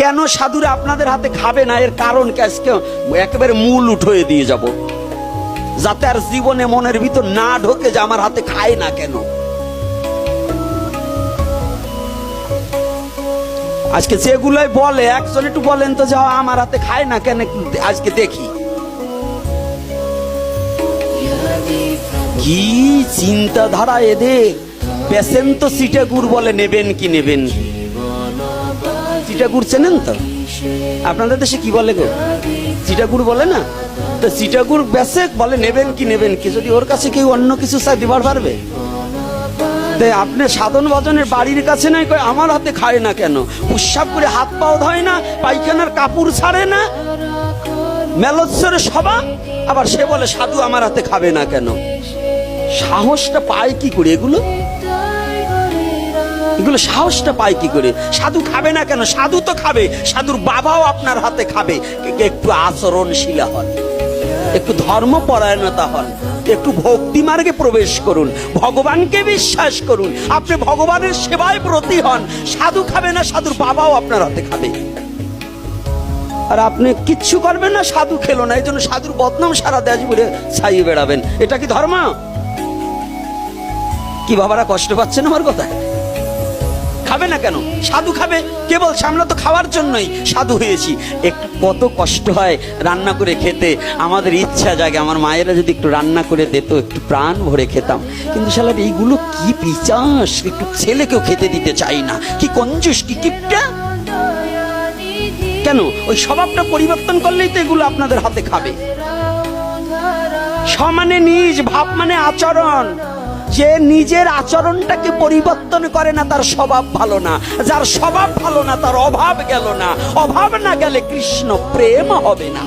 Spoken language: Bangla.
কেন সাধুরা আপনাদের হাতে খাবে না, এর কারণ আজকে একেবারে মূল উঠে দিয়ে যাব, যাতে আর জীবনে মনের ভিতর না ঢোকে যে আমার হাতে খায় না কেন। আজকে যেগুলোই বলে, একজন একটু বলেন তো যে আমার হাতে খায় না কেন, আজকে দেখি। কি চিন্তাধারা এদের! পেশেন্ট তো চিটাগুড় বলে, নেবেন কি নেবেন কি? চিটাগুড় চেনেন তো? আপনাদের দেশে কি বলে গো? চিটাগুড় বলে না তো? চিটাগুড় বেসে বলে নেবেন কি নেবেন কি। যদি ওর কাছে কেউ অন্য কিছু চাই দিবার পারবে? আপনি সাধন ভজনের বাড়ির কাছে নাই, কয় আমার হাতে খায় না কেন? উৎসাব করে হাত পাও ধয় না, পায়খানার কাপড় ছাড়ে না, মেলোৎসরে সভা, আবার সে বলে সাধু আমার হাতে খাবে না কেন? সাহসটা পায় কি করে এগুলো? এগুলো সাহসটা পায় কি করে? সাধু খাবে না কেন? সাধু তো খাবে, সাধুর বাবাও আপনার হাতে খাবে। একটু আচরণশীলা হন, একটু ধর্মপরায়ণতা হন, একটু ভক্তি মার্গে প্রবেশ করুন, ভগবানকে বিশ্বাস করুন, আপনি ভগবানের সেবায় ব্রতী হন। সাধু খাবে না, সাধুর বাবাও আপনার হাতে খাবে। আর আপনি কিচ্ছু করবেন না, সাধু খেলো না, এই জন্য সাধুর বদনাম সারা দেশ ঘুরে ছাইয়ে বেড়াবেন। এটা কি ধর্ম? কি বাবারা কষ্ট পাচ্ছেন আমার কথা? খাবে না কেন? সাধু খাবে, কে বলছে? আমরা তো খাওয়ার জন্যই সাধু হয়েছি। একটু কত কষ্ট হয় রান্না করে খেতে, আমাদের ইচ্ছা জাগে আমার মায়েরা যদি একটু রান্না করে দিত, একটু প্রাণ ভরে খেতাম। কিন্তু শালার এইগুলো কি পিচাস, একটু ছেলেকেও খেতে দিতে চাই না, কি কঞ্জুস, কি কিপটা। কেন? ওই স্বভাবটা পরিবর্তন করলেই তো এগুলো আপনাদের হাতে খাবে। সমানে নিজ, ভাব মানে আচরণ। যে নিজের আচরণটাকে পরিবর্তন করে না, তার স্বভাব ভালো না। যার স্বভাব ভালো না, তার অভাব গেল না। অভাব না গেলে কৃষ্ণ প্রেম হবে না।